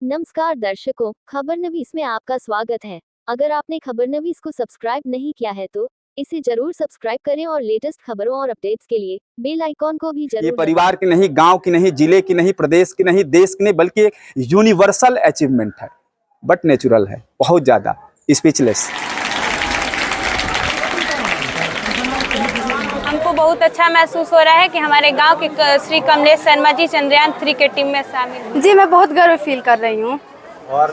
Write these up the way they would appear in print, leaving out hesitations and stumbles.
नमस्कार दर्शकों, खबरनवीस में आपका स्वागत है। अगर आपने खबरनवीस को सब्सक्राइब नहीं किया है तो इसे जरूर सब्सक्राइब करें और लेटेस्ट खबरों और अपडेट्स के लिए बेल आइकॉन को भी जरूर ये परिवार की नहीं, गांव की नहीं, जिले की नहीं, प्रदेश की नहीं, देश की नहीं, बल्कि एक यूनिवर्सल अचीवमेंट है। बट नेचुरल है, बहुत ज्यादा स्पीचलेस। हमको बहुत अच्छा महसूस हो रहा है कि हमारे गांव के श्री कमलेश शर्मा जी चंद्रयान 3 के टीम में शामिल हैं। जी, मैं बहुत गर्व फील कर रही हूँ। और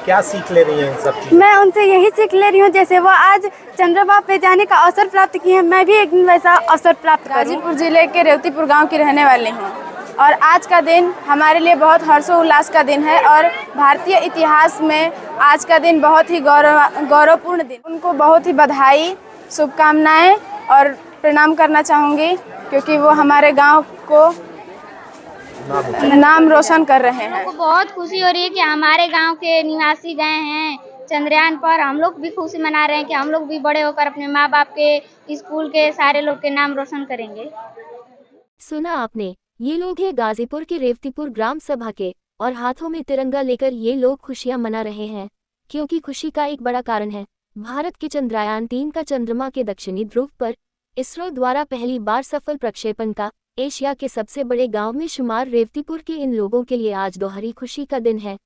क्या सीख ले रही हैं इन सब चीज़? मैं उनसे यही सीख ले रही हूँ, जैसे वो आज चंद्रमा पे जाने का अवसर प्राप्त किए हैं, मैं भी एक दिन वैसा अवसर प्राप्त करूँ। गाजीपुर जिले के रेवतीपुर गांव की रहने वाली हूँ और आज का दिन हमारे लिए बहुत हर्षोल्लास का दिन है और भारतीय इतिहास में आज का दिन बहुत ही गौरवपूर्ण दिन। उनको बहुत ही बधाई, शुभकामनाएं और प्रणाम करना चाहूँगी क्योंकि वो हमारे गाँव को नाम रोशन कर रहे हैं। हमको बहुत खुशी हो रही है कि हमारे गांव के निवासी गए हैं चंद्रयान पर। हम लोग भी खुशी मना रहे हैं कि हम लोग भी बड़े होकर अपने माँ बाप के, स्कूल के सारे लोग के नाम रोशन करेंगे। सुना आपने, ये लोग हैं गाजीपुर के रेवतीपुर ग्राम सभा के और हाथों में तिरंगा लेकर ये लोग खुशियां मना रहे हैं क्योंकि खुशी का एक बड़ा कारण है भारत के चंद्रयान 3 का चंद्रमा के दक्षिणी ध्रुव पर इसरो द्वारा पहली बार सफल प्रक्षेपण का। एशिया के सबसे बड़े गांव में शुमार रेवतीपुर के इन लोगों के लिए आज दोहरी खुशी का दिन है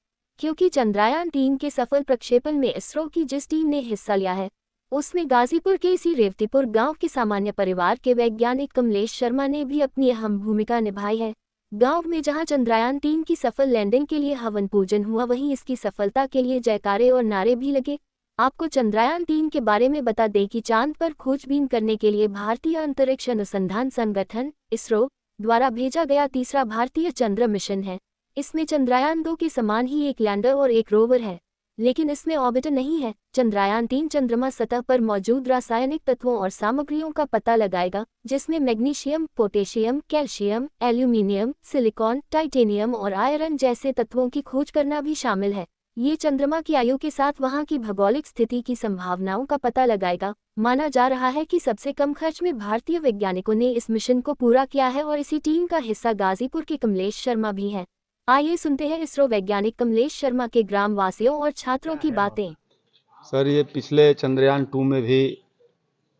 क्योंकि चंद्रयान 3 के सफल प्रक्षेपण में इसरो की जिस टीम ने हिस्सा लिया है उसमें गाजीपुर के इसी रेवतीपुर गांव के सामान्य परिवार के वैज्ञानिक कमलेश शर्मा ने भी अपनी अहम भूमिका निभाई है। गांव में जहां चंद्रयान 3 की सफल लैंडिंग के लिए हवन पूजन हुआ, वहीं इसकी सफलता के लिए जयकारे और नारे भी लगे। आपको चंद्रयान 3 के बारे में बता दें कि चांद पर खोजबीन करने के लिए भारतीय अंतरिक्ष अनुसंधान संगठन इसरो द्वारा भेजा गया तीसरा भारतीय चंद्र मिशन है। इसमें चंद्रयान 2 के समान ही एक लैंडर और एक रोवर है, लेकिन इसमें ऑर्बिटर नहीं है। चंद्रयान 3 चंद्रमा सतह पर मौजूद रासायनिक तत्वों और सामग्रियों का पता लगाएगा, जिसमें magnesium, potassium, calcium, aluminium, silicon, titanium और आयरन जैसे तत्वों की खोज करना भी शामिल है। ये चंद्रमा की आयु के साथ वहां की भौगोलिक स्थिति की संभावनाओं का पता लगाएगा। माना जा रहा है कि सबसे कम खर्च में भारतीय वैज्ञानिकों ने इस मिशन को पूरा किया है और इसी टीम का हिस्सा गाजीपुर के कमलेश शर्मा भी हैं। आइए सुनते हैं इसरो वैज्ञानिक कमलेश शर्मा के ग्राम वासियों और छात्रों की बातें। सर, ये पिछले चंद्रयान 2 में भी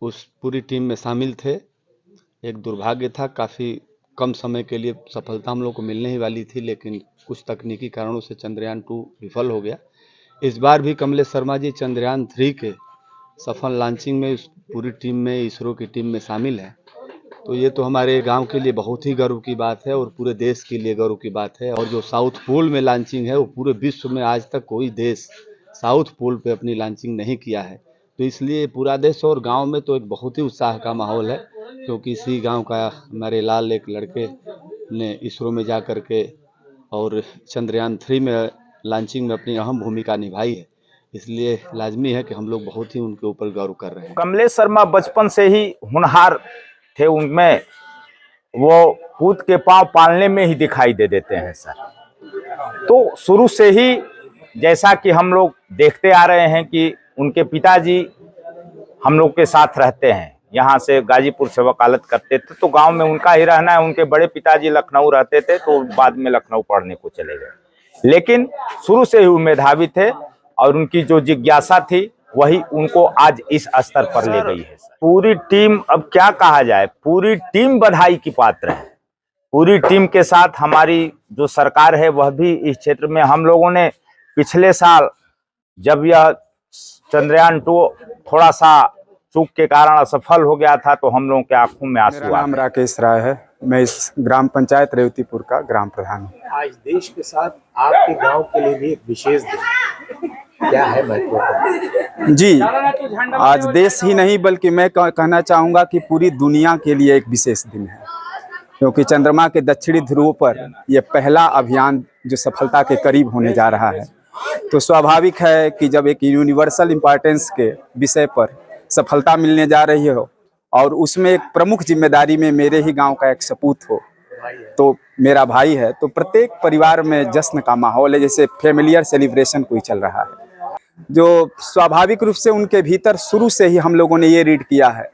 उस पूरी टीम में शामिल थे। एक दुर्भाग्य था, काफ़ी कम समय के लिए सफलता हम लोग को मिलने ही वाली थी, लेकिन कुछ तकनीकी कारणों से चंद्रयान 2 विफल हो गया। इस बार भी कमलेश शर्मा जी चंद्रयान 3 के सफल लॉन्चिंग में पूरी टीम में, इसरो की टीम में शामिल है। तो ये तो हमारे गांव के लिए बहुत ही गर्व की बात है और पूरे देश के लिए गर्व की बात है। और जो साउथ पोल में लॉन्चिंग है, वो पूरे विश्व में आज तक कोई देश साउथ पोल पे अपनी लॉन्चिंग नहीं किया है। तो इसलिए पूरा देश और गांव में तो एक बहुत ही उत्साह का माहौल है, क्योंकि इसी गांव का हमारे लाल एक लड़के ने इसरो में जा कर के और चंद्रयान 3 में लॉन्चिंग में अपनी अहम भूमिका निभाई है। इसलिए लाजमी है कि हम लोग बहुत ही उनके ऊपर गौरव कर रहे हैं। कमलेश शर्मा बचपन से ही होनहार थे, उनमें वो पूत के पांव पालने में ही दिखाई दे देते हैं सर। तो शुरू से ही जैसा कि हम लोग देखते आ रहे हैं कि उनके पिताजी हम लोग के साथ रहते हैं, यहाँ से गाजीपुर से वकालत करते थे, तो गांव में उनका ही रहना है। उनके बड़े पिताजी लखनऊ रहते थे, तो बाद में लखनऊ पढ़ने को चले गए, लेकिन शुरू से ही वो मेधावी थे और उनकी जो जिज्ञासा थी वही उनको आज इस स्तर पर ले गई है। पूरी टीम, अब क्या कहा जाए, पूरी टीम बधाई की पात्र है। पूरी टीम के साथ हमारी जो सरकार है वह भी इस क्षेत्र में, हम लोगों ने पिछले साल जब यह चंद्रयान 2 थोड़ा सा चूक के कारण असफल हो गया था, तो हम लोगों के आंखों में आंसू आ गए। मेरा नाम राकेश राय है, मैं इस ग्राम पंचायत रेवतीपुर का ग्राम प्रधान हूँ। आज देश के साथ आपके गांव के लिए भी एक विशेष दिन, क्या है महत्व? जी, आज देश ही नहीं बल्कि मैं कहना चाहूँगा कि पूरी दुनिया के लिए एक विशेष दिन है, क्योंकि चंद्रमा के दक्षिणी ध्रुव पर यह पहला अभियान जो सफलता के करीब होने जा रहा है। तो स्वाभाविक है कि जब एक यूनिवर्सल इम्पोर्टेंस के विषय पर सफलता मिलने जा रही हो और उसमें एक प्रमुख जिम्मेदारी में मेरे ही गांव का एक सपूत हो, तो मेरा भाई है, तो प्रत्येक परिवार में जश्न का माहौल है, जैसे फैमिलियर सेलिब्रेशन कोई चल रहा है। जो स्वाभाविक रूप से उनके भीतर शुरू से ही हम लोगों ने ये रीड किया है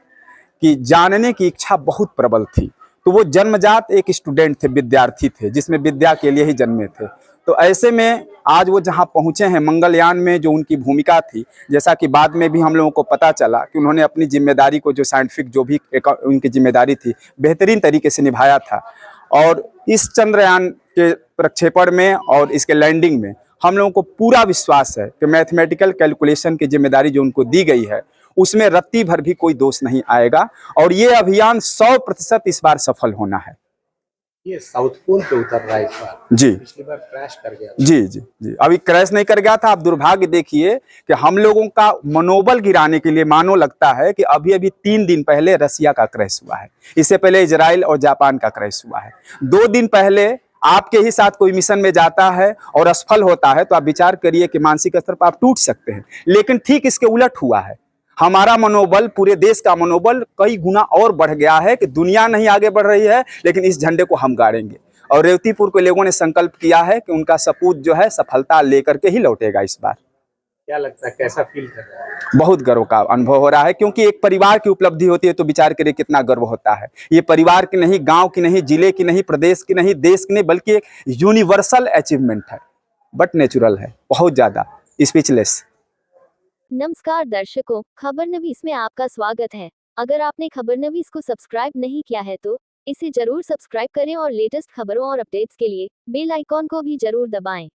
कि जानने की इच्छा बहुत प्रबल थी। तो वो जन्मजात एक स्टूडेंट थे, विद्यार्थी थे, जिसमें विद्या के लिए ही जन्मे थे। तो ऐसे में आज वो जहां पहुंचे हैं, मंगलयान में जो उनकी भूमिका थी, जैसा कि बाद में भी हम लोगों को पता चला कि उन्होंने अपनी जिम्मेदारी को, जो साइंटिफिक जो भी उनकी जिम्मेदारी थी, बेहतरीन तरीके से निभाया था। और इस चंद्रयान के प्रक्षेपण में और इसके लैंडिंग में हम लोगों को पूरा विश्वास है कि मैथमेटिकल कैलकुलेशन की जिम्मेदारी जो उनको दी गई है उसमें रत्ती भर भी कोई दोष नहीं आएगा और ये अभियान 100% इस बार सफल होना है। ये साउथ पोल पे उतर रहा है इस बार। जी पिछली बार क्रैश कर गया। जी जी जी, अभी क्रैश नहीं कर गया था। आप दुर्भाग्य देखिए कि हम लोगों का मनोबल गिराने के लिए मानो लगता है कि अभी अभी 3 दिन पहले रसिया का क्रैश हुआ है, इससे पहले इजराइल और जापान का क्रैश हुआ है। 2 दिन पहले आपके ही साथ कोई मिशन में जाता है और असफल होता है तो आप विचार करिए कि मानसिक स्तर पर आप टूट सकते हैं। लेकिन ठीक इसके उलट हुआ है। हमारा मनोबल, पूरे देश का मनोबल कई गुना और बढ़ गया है कि दुनिया नहीं आगे बढ़ रही है लेकिन इस झंडे को हम गाड़ेंगे। और रेवतीपुर के लोगों ने संकल्प किया है कि उनका सपूत जो है सफलता लेकर के ही लौटेगा इस बार। क्या लगता है, कैसा फील कर रहा है? बहुत गर्व का अनुभव हो रहा है, क्योंकि एक परिवार की उपलब्धि होती है तो विचार करिए कितना गर्व होता है। ये परिवार की नहीं, गांव की नहीं, जिले की नहीं, प्रदेश की नहीं, देश की नहीं, बल्कि एक यूनिवर्सल अचीवमेंट है। बट नेचुरल है, बहुत ज्यादा स्पीचलेस। नमस्कार दर्शकों, खबरनवीस में आपका स्वागत है। अगर आपने खबरनवीस को सब्सक्राइब नहीं किया है तो इसे जरूर सब्सक्राइब करें और लेटेस्ट खबरों और अपडेट्स के लिए बेल आइकॉन को भी जरूर दबाएं।